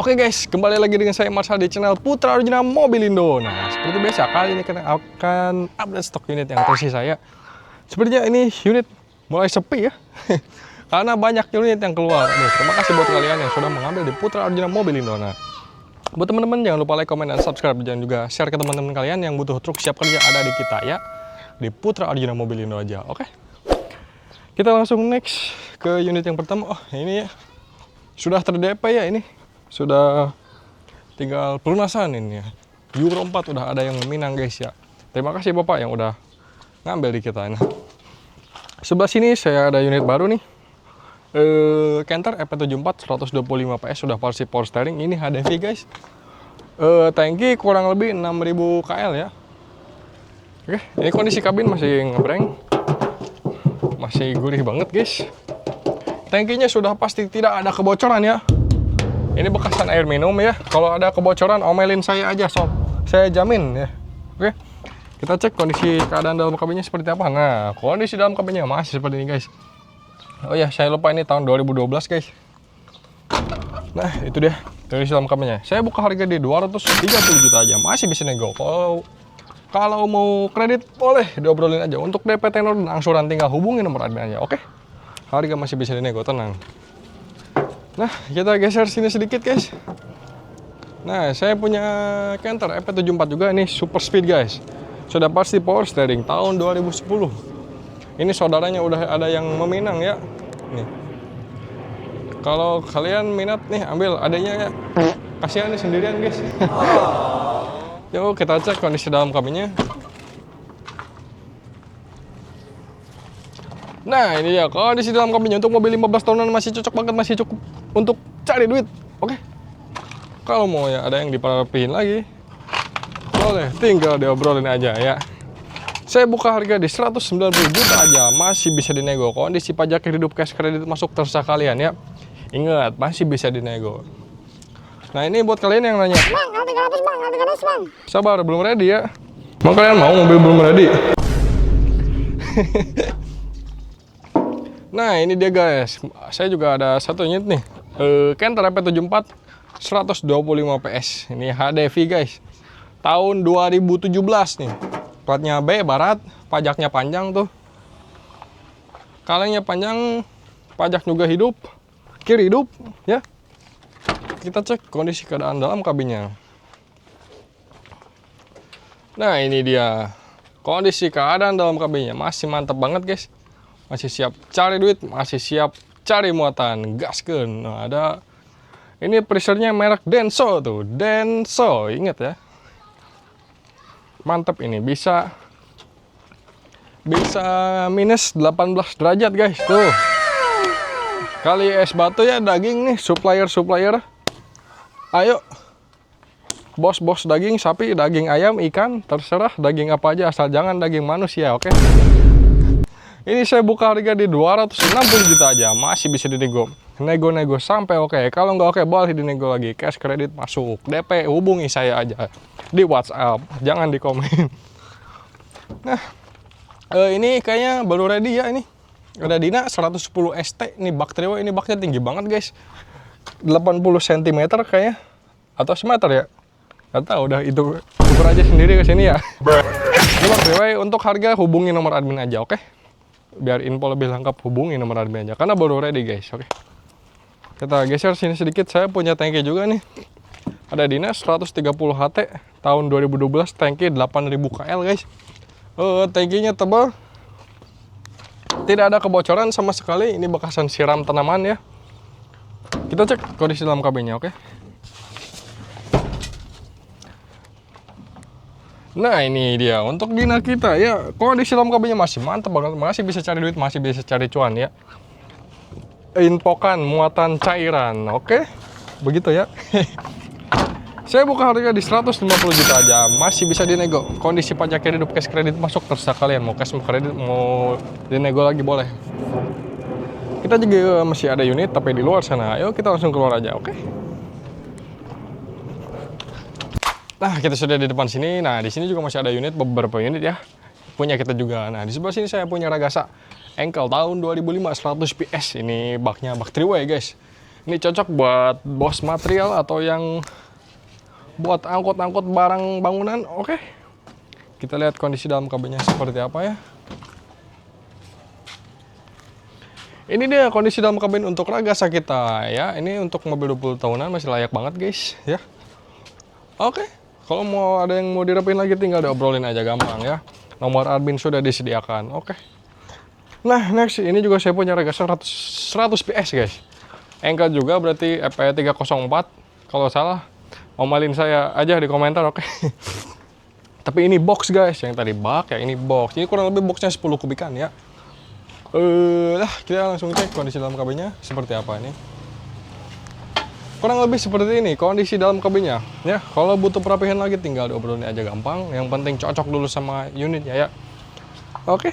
Oke guys, kembali lagi dengan saya Marsha di channel Putra Original Mobilindo. Nah, seperti biasa kali ini kita akan update stok unit yang tersisa ya. Sepertinya ini unit mulai sepi ya, karena banyak unit yang keluar. Nih, terima kasih buat kalian yang sudah mengambil di Putra Original Mobilindo. Nah, buat teman-teman jangan lupa like, komen, dan subscribe. Dan juga share ke teman-teman kalian yang butuh truk siap kerja ada di kita ya. Di Putra Original Mobilindo aja, oke? Kita langsung next ke unit yang pertama. Oh, ini ya. Sudah ter-DP ya ini. Sudah tinggal pelunasan ini ya. Euro 4 udah ada yang meminang guys ya. Terima kasih Bapak yang udah ngambil di kita. Nah, sebelah sini saya ada unit baru nih. Canter EP74 125 PS sudah versi power steering. Ini HDV guys. Tangki kurang lebih 6000 KL ya. Oke, ini kondisi kabin masih ngebreng. Masih gurih banget guys. Tangkinya sudah pasti tidak ada kebocoran ya. Ini bekasan air minum ya. Kalau ada kebocoran omelin saya aja sob. Saya jamin ya. Oke. Kita cek kondisi keadaan dalam kabinnya seperti apa. Nah, kondisi dalam kabinnya masih seperti ini guys. Oh ya, saya lupa ini tahun 2012 guys. Nah, itu dia kondisi dalam kabinnya. Saya buka harga di 230 juta aja. Masih bisa nego. Kalau mau kredit boleh diobrolin aja. Untuk DP tenor dan angsuran tinggal hubungi nomor admin aja. Oke. Harga masih bisa dinego, tenang. Nah, kita geser sini sedikit guys. Nah, saya punya Canter EP74 juga ini super speed guys. Sudah pasti power steering tahun 2010. Ini saudaranya udah ada yang meminang ya. Nih. Kalau kalian minat nih ambil adanya ya. Kasihan nih sendirian guys. Yuk kita cek kondisi dalam kabinnya. Nah, ini ya kondisi dalam kabinnya. Untuk mobil 15 tahunan masih cocok banget, masih cukup untuk cari duit. Oke. Kalau mau ya ada yang diperapihin lagi, boleh tinggal diobrolin aja ya. Saya buka harga di 190 juta aja, masih bisa dinego. Kondisi pajak hidup, cash kredit masuk terserah kalian ya. Ingat, masih bisa dinego. Nah, ini buat kalian yang nanya, "Bang, nanti gratis bang, nanti gratis bang." Sabar, belum ready ya. Bang, kalian mau mobil belum ready? Nah, ini dia guys. Saya juga ada satu unit nih. Canter EP74 125 PS. Ini HDV guys. Tahun 2017 nih. Platnya B barat, pajaknya panjang tuh. Kalengnya panjang, pajak juga hidup. Kiri hidup ya. Kita cek kondisi keadaan dalam kabinnya. Nah, ini dia. Kondisi keadaan dalam kabinnya masih mantap banget guys. Masih siap cari duit, masih siap cari muatan, gaskeun. Nah, ada ini pressure-nya merek Denso tuh, Denso, inget ya. Mantep ini, bisa minus 18 derajat guys tuh. Kali es batu ya daging nih, supplier. Ayo, bos-bos daging sapi, daging ayam, ikan, terserah daging apa aja asal jangan daging manusia, oke? Ini saya buka harga di 260 juta aja, masih bisa dinego. Nego-nego sampai oke. Kalau nggak oke, boleh dinego lagi. Cash kredit masuk. DP hubungi saya aja di WhatsApp, jangan di komen. Nah, ini kayaknya baru ready ya ini. Ada Dina 110 ST. Ini bak trio, ini baknya tinggi banget guys. 80 cm kayaknya. Atau semeter ya. Nggak tahu, udah itu ukur aja sendiri ke sini ya. Ini bak trio, untuk harga hubungi nomor admin aja, oke? Biar info lebih lengkap hubungi nomor admin aja karena baru ready guys. Oke, kita geser sini sedikit. Saya punya tangki juga nih, ada Dinas 130 HT tahun 2012, tangki 8000 KL guys. Tangkinya tebal, tidak ada kebocoran sama sekali. Ini bekasan siram tanaman ya. Kita cek kondisi dalam kabinnya, oke? Nah, ini dia untuk Dina kita ya. Kondisi dalam kabinnya masih mantap banget, masih bisa cari duit, masih bisa cari cuan ya. Infokan muatan cairan, oke? Begitu ya. Saya buka harga di 150 juta aja, masih bisa dinego. Kondisi pajak hidup, cash kredit masuk terserah kalian. Mau cash, mau kredit, mau dinego lagi boleh. Kita juga masih ada unit tapi di luar sana. Ayo kita langsung keluar aja, oke? Nah, kita sudah di depan sini. Nah, di sini juga masih ada unit, beberapa unit ya. Punya kita juga. Nah, di sebelah sini saya punya Ragasa Engkel tahun 2005 100 PS. Ini baknya bak 3-way guys. Ini cocok buat bos material atau yang buat angkut-angkut barang bangunan. Oke. Kita lihat kondisi dalam kabinnya seperti apa ya. Ini dia kondisi dalam kabin untuk Ragasa kita ya. Ini untuk mobil 20 tahunan masih layak banget guys ya. Oke. Kalau mau ada yang mau dirapiin lagi tinggal diobrolin aja gampang ya. Nomor admin sudah disediakan. Oke. Nah, next ini juga saya punya Ragasa 100 PS guys. Engkel juga berarti EP304. Kalau salah omelin saya aja di komentar, oke. Tapi ini box guys, yang tadi bak ya ini box. Ini kurang lebih boxnya 10 kubikan ya. Kita langsung cek kondisi dalam kabinnya seperti apa ini. Kurang lebih seperti ini kondisi dalam kabinnya ya. Kalau butuh perapihan lagi tinggal diobrolin aja gampang. Yang penting cocok dulu sama unitnya ya. Oke.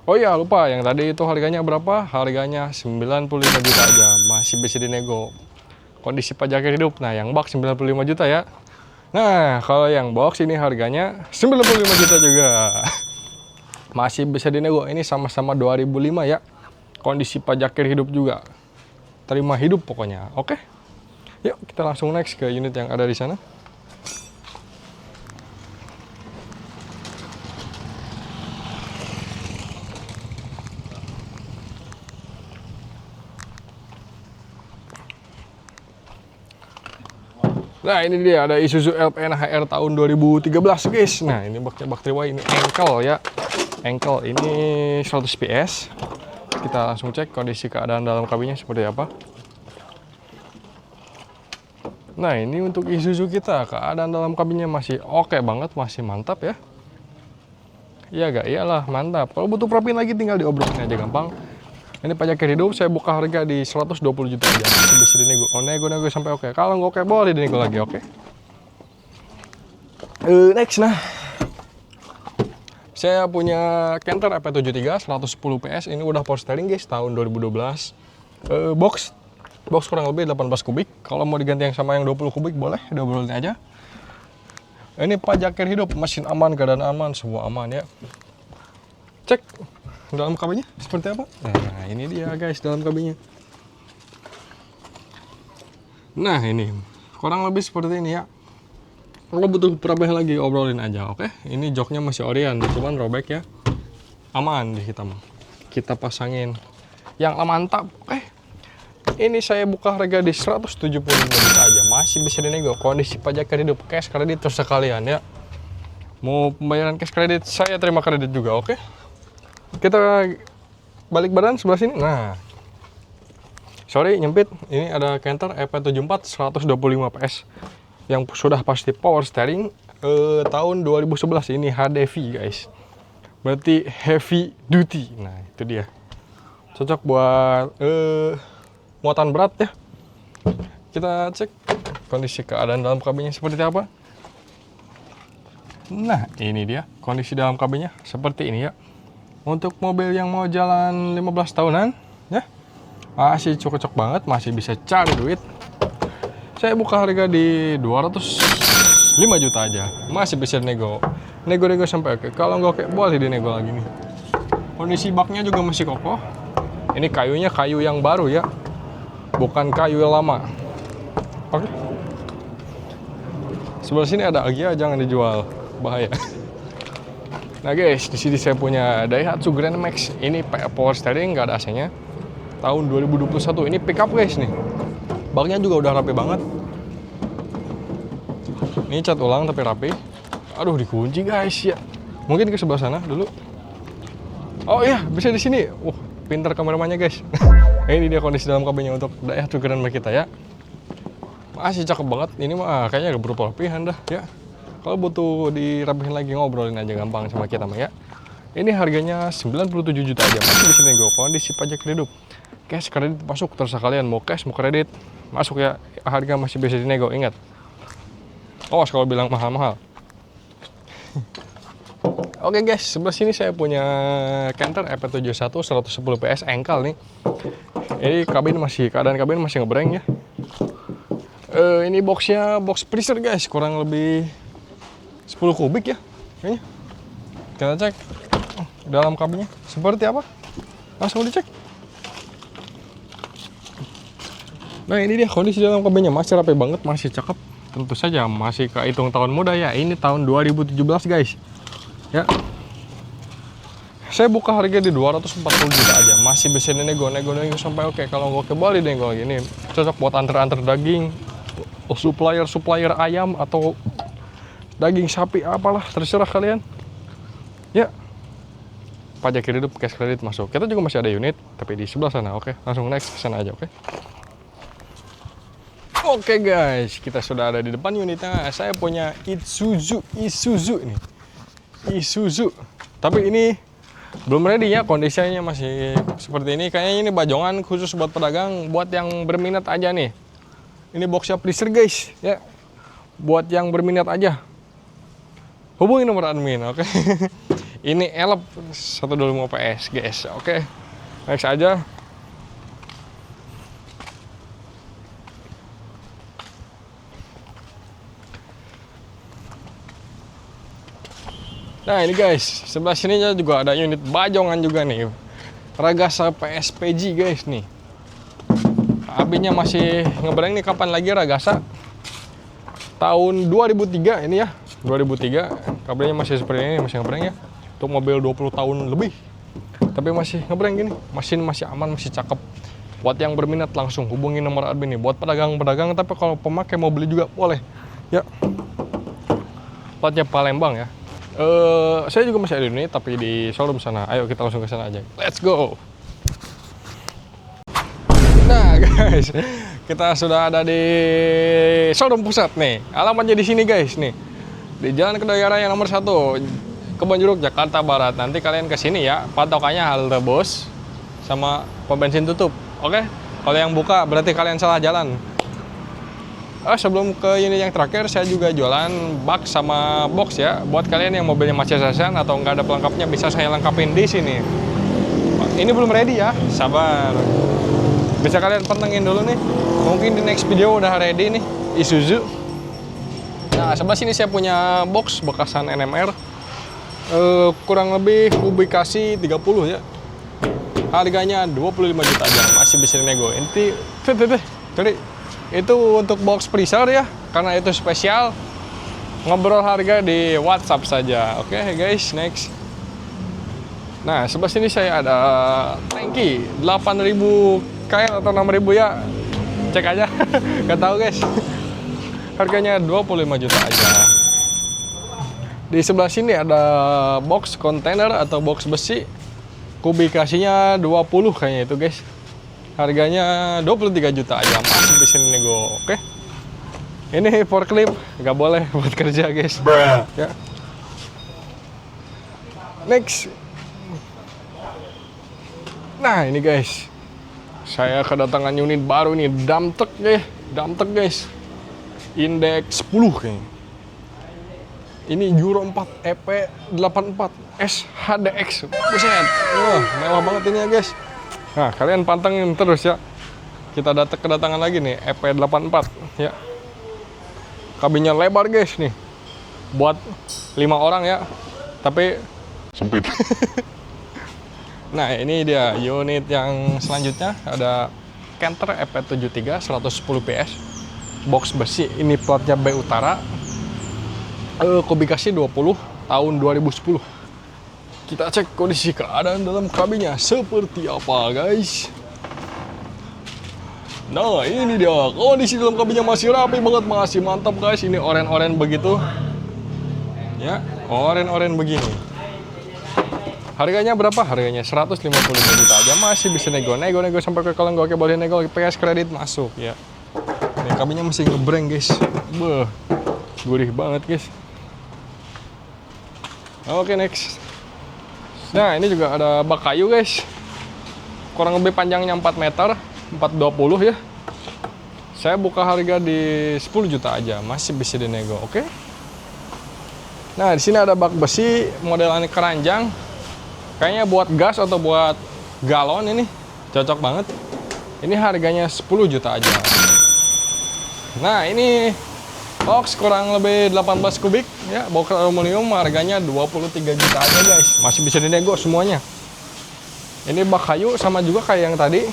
Oh iya lupa, yang tadi itu harganya berapa? Harganya 95 juta aja, masih bisa dinego. Kondisi pajaknya hidup. Nah, yang box 95 juta ya. Nah, kalau yang box ini harganya 95 juta juga. Masih bisa dinego. Ini sama-sama 2005 ya. Kondisi pajaknya hidup juga. Terima hidup pokoknya. Oke. Yuk, kita langsung next ke unit yang ada di sana. Nah ini dia ada Isuzu LPN HR tahun 2013 guys. Nah ini baknya bak triway, ini engkel ya. Engkel ini 100 PS. Kita langsung cek kondisi keadaan dalam kabinnya seperti apa. Nah ini untuk Isuzu kita, keadaan dalam kabinnya masih oke banget, masih mantap ya. Iya gak? Iyalah mantap. Kalau butuh perapiin lagi tinggal diobrolin aja gampang. Ini pajaknya hidup, saya buka harga di 120 juta aja. Masih bisa dinego. Oh, nego sampai oke. Kalau nggak oke, boleh dinego lagi, oke? Next, nah. Saya punya Canter EP73 110 PS. Ini udah power steering guys, tahun 2012. Box kurang lebih 18 kubik. Kalau mau diganti yang sama yang 20 kubik, boleh diobrolin aja. Ini pajaknya hidup, mesin aman, keadaan aman, semua aman ya. Cek dalam kabinnya seperti apa? Nah ini dia guys dalam kabinnya. Nah ini kurang lebih seperti ini ya. Kalau butuh perapihan lagi obrolin aja, oke? Ini joknya masih Orion, cuman robek ya. Aman di kita pasangin yang mantap. Ini saya buka harga di 175 juta aja, masih bisa dinego. Kondisi pajaknya hidup, cash kredit terus sekalian ya. Mau pembayaran cash kredit, saya terima kredit juga, oke? Kita balik badan sebelah sini. Nah, sorry nyempit. Ini ada Canter EP74 125 PS yang sudah pasti power steering tahun 2011. Ini HDV guys, berarti heavy duty. Nah itu dia, cocok buat muatan berat ya. Kita cek kondisi keadaan dalam kabinnya seperti apa. Nah ini dia kondisi dalam kabinnya seperti ini ya. Untuk mobil yang mau jalan 15 tahunan ya, masih cocok banget, masih bisa cari duit. Saya buka harga di 205 juta aja, masih bisa nego sampai oke. Kalau nggak oke boleh dinego lagi nih. Kondisi baknya juga masih kokoh. Ini kayunya kayu yang baru ya, bukan kayu yang lama. Oke. Sebelah sini ada Agia, jangan dijual, bahaya. Nah guys, di sini saya punya Daihatsu Grand Max. Ini power steering, nggak ada AC-nya. Tahun 2021. Ini pickup guys nih. Baknya juga udah rapi banget. Ini cat ulang tapi rapi. Aduh, dikunci guys ya. Mungkin ke sebelah sana dulu. Oh iya, bisa di sini. Pinter kameramannya guys. Ini dia kondisi dalam kabinnya untuk Daihatsu Grand Max kita ya. Masih cakep banget. Ini mah kayaknya gak perlu perapihan dah ya. Kalau butuh dirapihin lagi ngobrolin aja gampang sama kita mah ya. Ini harganya 97 juta aja, masih bisa nego. Kondisi pajak hidup, cash kredit masuk terserah kalian mau cash mau kredit masuk ya. Harga masih bisa dinego, ingat. Awas kalau bilang mahal-mahal. Oke guys, sebelah sini saya punya Canter EP71 110 PS engkel nih. Ini keadaan kabin masih ngebreng ya. Ini boxnya box freezer guys, kurang lebih 10 kubik ya kayaknya. Kita cek dalam kabinnya seperti apa, langsung dicek. Nah ini dia kondisi dalam kabinnya, masih rapi banget, masih cakep. Tentu saja masih kehitung tahun muda ya. Ini tahun 2017 guys. Ya. Saya buka harga di 240 juta aja. Masih bisa nego sampai oke. Kalau nggak ke Bali nego gini. Cocok buat antar-antar daging, supplier ayam atau daging sapi apalah, terserah kalian. Ya. Pajak kredit, cash kredit masuk. Kita juga masih ada unit tapi di sebelah sana. Oke, langsung next ke sana aja, oke. Oke guys, kita sudah ada di depan unitnya. Saya punya Isuzu ini. Isuzu. Tapi ini belum ready ya, kondisinya masih seperti ini. Kayaknya ini bajongan khusus buat pedagang, buat yang berminat aja nih. Ini boxnya freezer guys, ya. Buat yang berminat aja. Hubungi nomor admin, oke. Ini Elep 125 PS, guys. Oke. Next aja. Nah ini guys, sebelah sini juga ada unit bajongan juga nih. Ragasa PSPG guys nih. AB-nya masih ngebreng nih, kapan lagi Ragasa? Tahun 2003 ini ya, 2003. Kabelnya masih seperti ini, masih ngebreng ya. Untuk mobil 20 tahun lebih. Tapi masih ngebreng gini, mesin masih aman, masih cakep. Buat yang berminat langsung hubungi nomor admin nih. Buat pedagang-pedagang, tapi kalau pemakai mau beli juga boleh. Ya. Platnya Palembang ya. Saya juga masih ada di unit tapi di showroom sana. Ayo kita langsung ke sana aja. Let's go. Nah guys, kita sudah ada di showroom pusat nih. Alamatnya di sini guys nih. Di Jalan Kedai Raya nomor 1, Kebonjeruk, Jakarta Barat. Nanti kalian ke sini ya. Patokannya halte bus sama pom bensin tutup. Oke? Kalau yang buka berarti kalian salah jalan. Sebelum ke unit yang terakhir, saya juga jualan bak sama box ya. Buat kalian yang mobilnya masih sasean atau nggak ada pelengkapnya, bisa saya lengkapin di sini. Ini belum ready ya, sabar. Bisa kalian pantengin dulu nih. Mungkin di next video udah ready nih, Isuzu. Nah, sebelah sini saya punya box bekasan NMR. Kurang lebih kubikasi 30 ya. Harganya 25 juta aja, masih bisa nego. Inti, tadi. Itu untuk box freezer ya, karena itu spesial. Ngobrol harga di WhatsApp saja. Oke guys, next. Nah, sebelah sini saya ada tangki 8.000 KL atau 6.000 ya. Cek aja. Gak tahu guys. Harganya 25 juta aja. Di sebelah sini ada box kontainer atau box besi. Kubikasinya 20 kayaknya itu guys. Harganya 23 juta aja, masih bisa nego, oke? Ini forklift, nggak boleh buat kerja guys. Ya. Next. Nah ini guys, saya kedatangan unit baru nih, dump truck guys. Indeks 10 kayaknya. Ini Euro 4 EP84 SHDX. Buset, mewah banget ini ya guys. Nah, kalian pantengin terus ya. Kita kedatangan lagi nih, EP84 ya. Kabinnya lebar guys nih. Buat 5 orang ya. Tapi sempit. Nah, ini dia unit yang selanjutnya. Ada Canter EP73 110 PS. Box besi, ini platnya B Utara. Kubikasi 20 tahun 2010. Kita cek kondisi keadaan dalam kabinnya seperti apa guys. Nah ini dia, kondisi dalam kabinnya masih rapi banget, masih mantap guys. Ini oren-oren begitu ya, oren-oren begini. Harganya berapa? Harganya 155 juta aja, masih bisa nego sampai ke, kalau nggak boleh nego, PS kredit masuk ya. Ini kabinnya masih ngebreng guys. Beuh, gurih banget guys. Oke, next. Nah ini juga ada bak kayu guys, kurang lebih panjangnya 4 meter, 420 ya. Saya buka harga di 10 juta aja, masih bisa dinego, oke? Nah di sini ada bak besi modelannya keranjang, kayaknya buat gas atau buat galon ini cocok banget. Ini harganya 10 juta aja. Nah ini box kurang lebih 18 kubik ya, box aluminium, harganya 23 juta aja guys, masih bisa dinego semuanya. Ini bak kayu sama juga kayak yang tadi,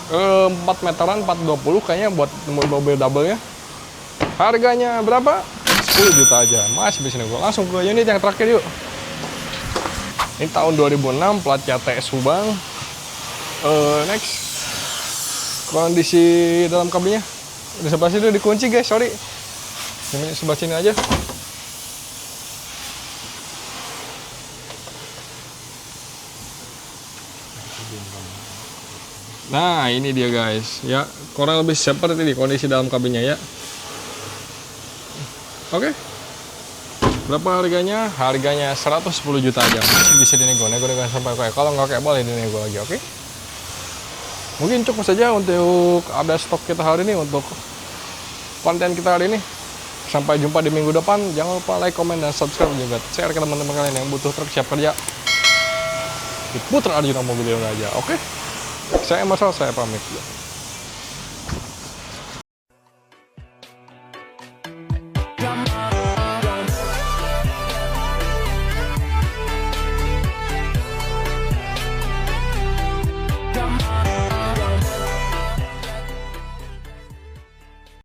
4 meteran 420 kayaknya buat mobil double ya. Harganya berapa? 10 juta aja. Masih bisa nego. Langsung ke unit yang terakhir yuk. Ini tahun 2006, platnya TS Subang. Next, kondisi dalam kabinnya di sebelah sini dikunci guys, sorry. Ini sebelah sini aja. Nah, ini dia guys, ya kurang lebih seperti ini kondisi dalam kabinnya ya. Oke. Berapa harganya? Harganya 110 juta aja. Masih bisa dinego sampai kayak. Kalau nggak kayak boleh dinego lagi, oke? Mungkin cukup saja untuk update stok kita hari ini, untuk konten kita hari ini. Sampai jumpa di minggu depan. Jangan lupa like, komen, dan subscribe juga. Share ke teman-teman kalian yang butuh truk siap kerja di Putra Arjuna Mobil aja, oke? Saya Masal, saya pamit. Come on.